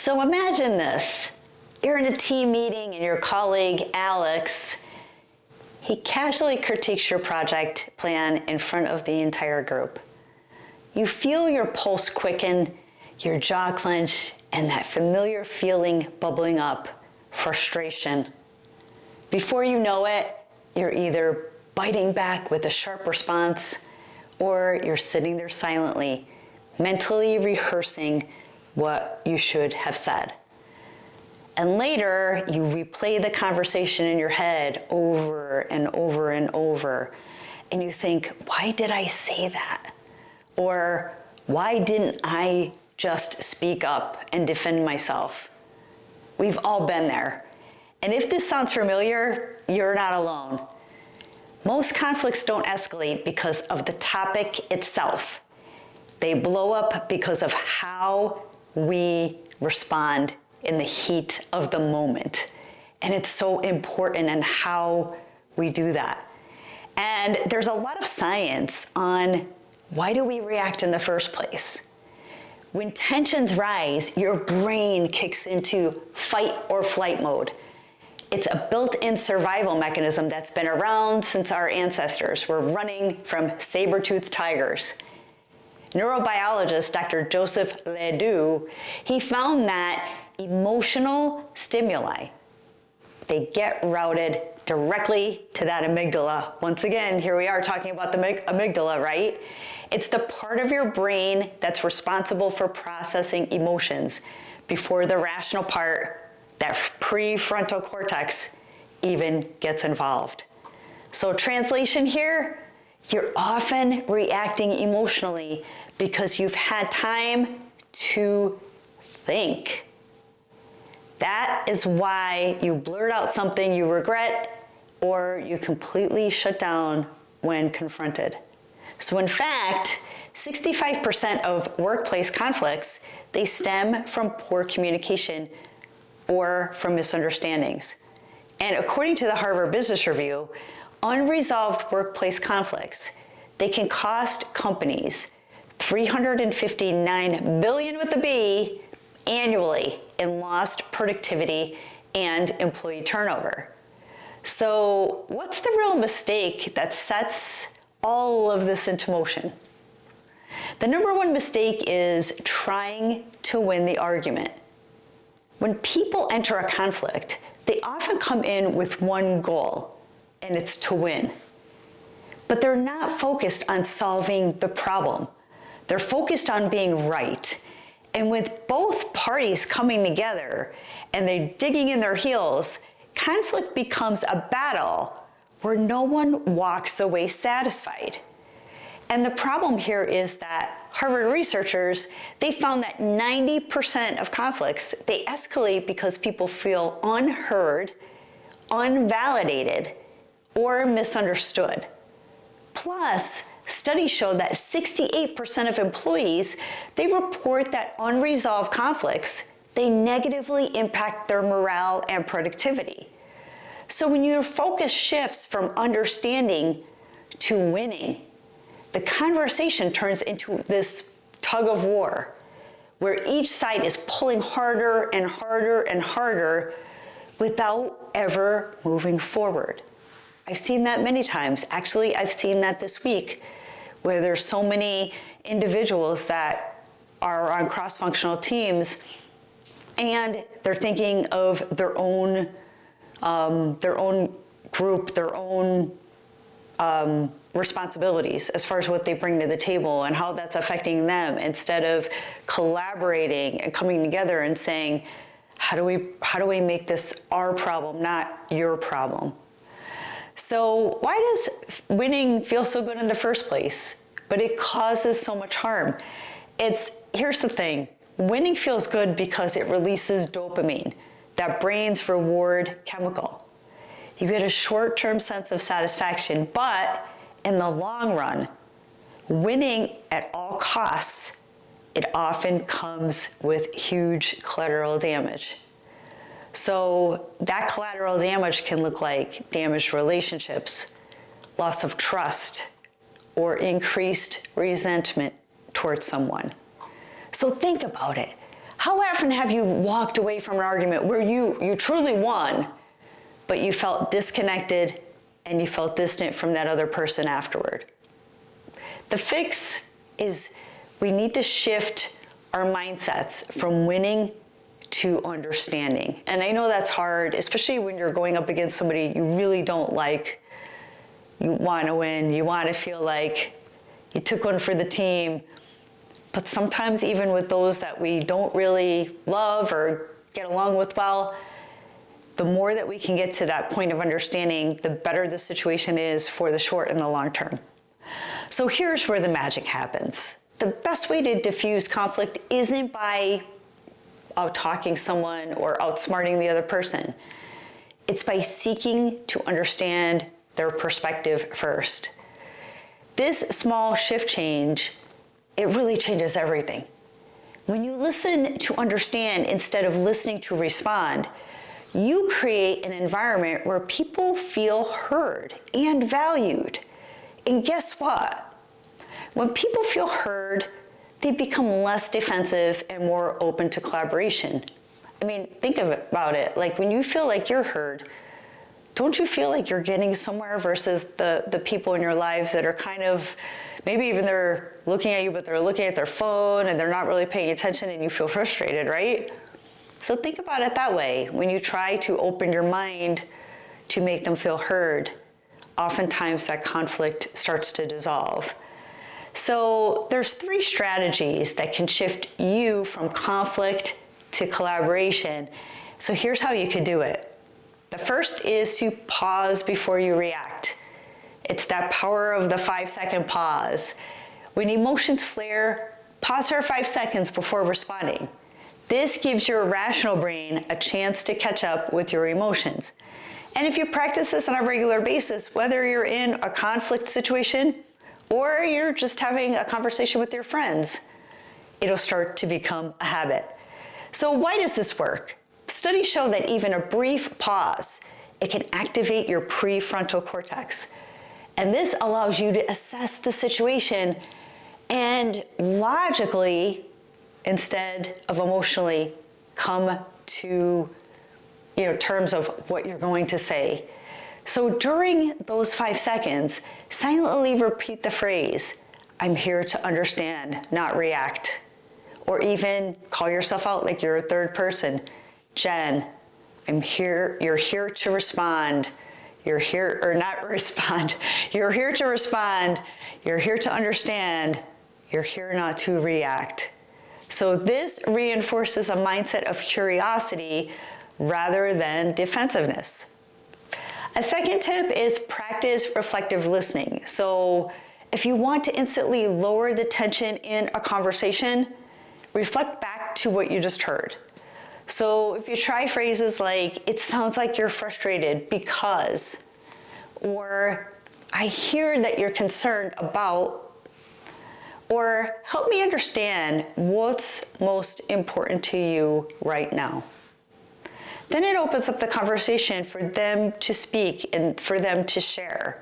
So imagine this. You're in a team meeting and your colleague, Alex, he casually critiques your project plan in front of the entire group. You feel your pulse quicken, your jaw clench, and that familiar feeling bubbling up, frustration. Before you know it, you're either biting back with a sharp response, or you're sitting there silently, mentally rehearsing what you should have said. And later, you replay the conversation in your head over and over and over, and you think, why did I say that? Or why didn't I just speak up and defend myself? We've all been there. And if this sounds familiar, you're not alone. Most conflicts don't escalate because of the topic itself. They blow up because of how we respond in the heat of the moment. And it's so important in how we do that. And there's a lot of science on why do we react in the first place. When tensions rise, your brain kicks into fight or flight mode. It's a built-in survival mechanism that's been around since our ancestors were running from saber-toothed tigers. Neurobiologist Dr. Joseph Ledoux, he found that emotional stimuli, they get routed directly to that amygdala. Once again, here we are talking about the amygdala, right? It's the part of your brain that's responsible for processing emotions before the rational part, that prefrontal cortex, even gets involved. So translation here, you're often reacting emotionally because you've had time to think. That is why you blurt out something you regret or you completely shut down when confronted. So in fact, 65% of workplace conflicts, they stem from poor communication or from misunderstandings. And according to the Harvard Business Review, unresolved workplace conflicts, they can cost companies $359 billion with a B annually in lost productivity and employee turnover. So what's the real mistake that sets all of this into motion? The number one mistake is trying to win the argument. When people enter a conflict, they often come in with one goal, and it's to win. But they're not focused on solving the problem. They're focused on being right. And with both parties coming together and they're digging in their heels, conflict becomes a battle where no one walks away satisfied. And the problem here is that Harvard researchers, they found that 90% of conflicts, they escalate because people feel unheard, unvalidated, or misunderstood. Plus, studies show that 68% of employees, they report that unresolved conflicts, they negatively impact their morale and productivity. So when your focus shifts from understanding to winning, the conversation turns into this tug of war, where each side is pulling harder and harder and harder without ever moving forward. I've seen that many times. Actually, I've seen that this week, where there's so many individuals that are on cross-functional teams, and they're thinking of their own group, their own responsibilities as far as what they bring to the table and how that's affecting them, instead of collaborating and coming together and saying, how do we make this our problem, not your problem? So why does winning feel so good in the first place? But it causes so much harm. Here's the thing, winning feels good because it releases dopamine, that brain's reward chemical. You get a short-term sense of satisfaction, but in the long run, winning at all costs, it often comes with huge collateral damage. So that collateral damage can look like damaged relationships, loss of trust, or increased resentment towards someone. So think about it. How often have you walked away from an argument where you truly won, but you felt disconnected and you felt distant from that other person afterward? The fix is we need to shift our mindsets from winning to understanding. And I know that's hard, especially when you're going up against somebody you really don't like. You want to win, you want to feel like you took one for the team. But sometimes even with those that we don't really love or get along with well, the more that we can get to that point of understanding, the better the situation is for the short and the long term. So here's where the magic happens. The best way to diffuse conflict isn't by out-talking someone or outsmarting the other person. It's by seeking to understand their perspective first. This small shift change, it really changes everything. When you listen to understand instead of listening to respond, you create an environment where people feel heard and valued. And guess what? When people feel heard, they become less defensive and more open to collaboration. I mean, think about it. Like when you feel like you're heard, don't you feel like you're getting somewhere versus the people in your lives that are kind of, maybe even they're looking at you, but they're looking at their phone and they're not really paying attention and you feel frustrated, right? So think about it that way. When you try to open your mind to make them feel heard, oftentimes that conflict starts to dissolve. So there's 3 strategies that can shift you from conflict to collaboration. So here's how you could do it. The first is to pause before you react. It's that power of the 5-second pause. When emotions flare, pause for 5 seconds before responding. This gives your rational brain a chance to catch up with your emotions. And if you practice this on a regular basis, whether you're in a conflict situation or you're just having a conversation with your friends, it'll start to become a habit. So why does this work? Studies show that even a brief pause, it can activate your prefrontal cortex. And this allows you to assess the situation and logically, instead of emotionally, come to terms of what you're going to say. So during those 5 seconds, silently repeat the phrase, "I'm here to understand, not react." Or even call yourself out like you're a third person. "Jen, I'm here, you're here to respond. You're here, or not respond. You're here to respond. You're here to understand. You're here not to react." So this reinforces a mindset of curiosity rather than defensiveness. A second tip is practice reflective listening. So if you want to instantly lower the tension in a conversation, reflect back to what you just heard. So if you try phrases like, "It sounds like you're frustrated because," or "I hear that you're concerned about," or "Help me understand what's most important to you right now." Then it opens up the conversation for them to speak and for them to share.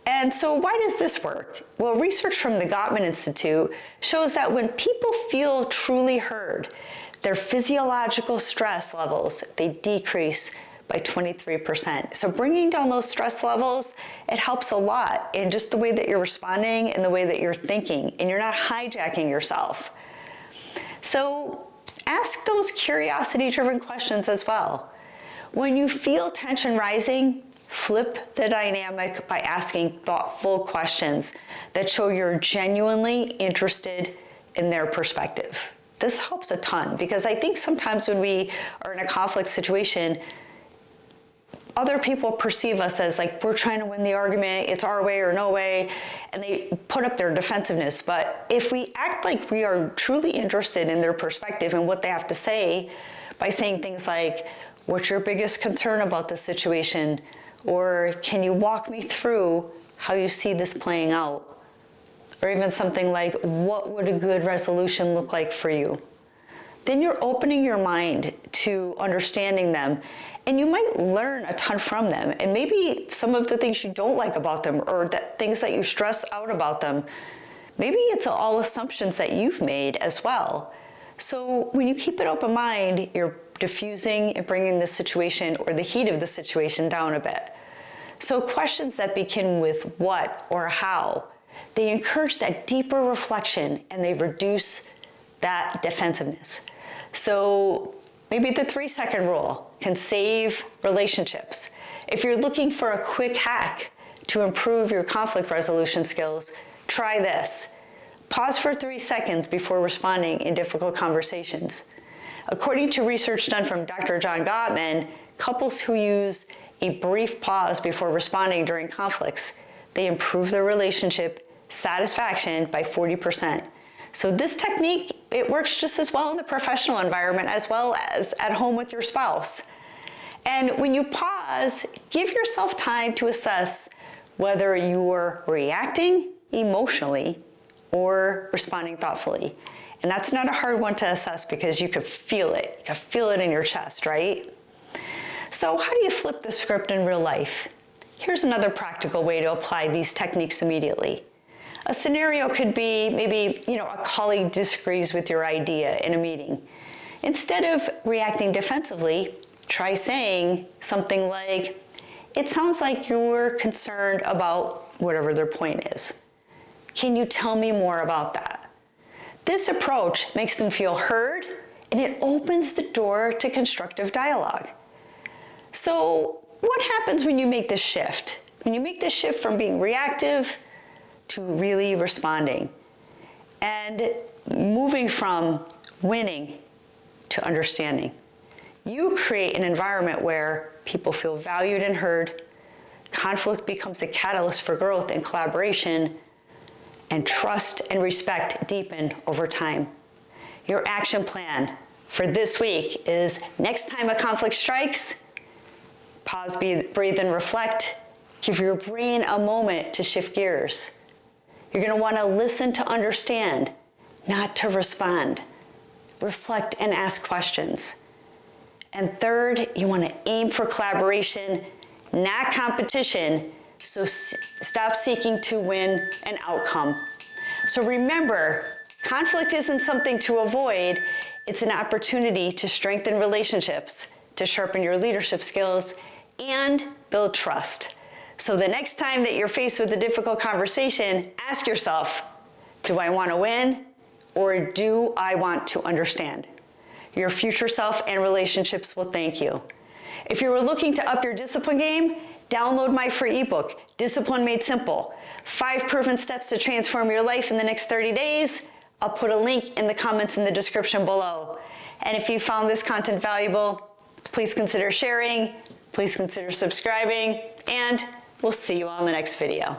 And so why does this work? Well, research from the Gottman Institute shows that when people feel truly heard, their physiological stress levels, they decrease by 23%. So bringing down those stress levels, it helps a lot in just the way that you're responding and the way that you're thinking, and you're not hijacking yourself. So ask those curiosity-driven questions as well. When you feel tension rising, flip the dynamic by asking thoughtful questions that show you're genuinely interested in their perspective. This helps a ton because I think sometimes when we are in a conflict situation, other people perceive us as like we're trying to win the argument, it's our way or no way, and they put up their defensiveness. But if we act like we are truly interested in their perspective and what they have to say by saying things like, "What's your biggest concern about this situation?" Or "Can you walk me through how you see this playing out?" Or even something like, "What would a good resolution look like for you?" Then you're opening your mind to understanding them, and you might learn a ton from them. And maybe some of the things you don't like about them or that things that you stress out about them, maybe it's all assumptions that you've made as well. So when you keep an open mind, you're diffusing and bringing the situation or the heat of the situation down a bit. So questions that begin with what or how, they encourage that deeper reflection and they reduce that defensiveness. So maybe the 3-second rule can save relationships. If you're looking for a quick hack to improve your conflict resolution skills, try this. Pause for 3 seconds before responding in difficult conversations. According to research done from Dr. John Gottman, couples who use a brief pause before responding during conflicts, they improve their relationship satisfaction by 40%. So this technique, it works just as well in the professional environment as well as at home with your spouse. And when you pause, give yourself time to assess whether you're reacting emotionally or responding thoughtfully. And that's not a hard one to assess because you could feel it. You could feel it in your chest, right? So how do you flip the script in real life? Here's another practical way to apply these techniques immediately. A scenario could be maybe, a colleague disagrees with your idea in a meeting. Instead of reacting defensively, try saying something like, "It sounds like you're concerned about whatever their point is. Can you tell me more about that?" This approach makes them feel heard and it opens the door to constructive dialogue. So what happens when you make this shift? When you make this shift from being reactive to really responding and moving from winning to understanding. You create an environment where people feel valued and heard, conflict becomes a catalyst for growth and collaboration, and trust and respect deepen over time. Your action plan for this week is next time a conflict strikes, pause, breathe, and reflect. Give your brain a moment to shift gears. You're going to want to listen to understand, not to respond. Reflect and ask questions. And third, you want to aim for collaboration, not competition, so stop seeking to win an outcome. So remember, conflict isn't something to avoid, it's an opportunity to strengthen relationships, to sharpen your leadership skills, and build trust. So the next time that you're faced with a difficult conversation, ask yourself, do I want to win or do I want to understand? Your future self and relationships will thank you. If you were looking to up your discipline game, download my free ebook, Discipline Made Simple, 5 proven steps to transform your life in the next 30 days. I'll put a link in the comments in the description below. And if you found this content valuable, please consider sharing, please consider subscribing, and we'll see you on the next video.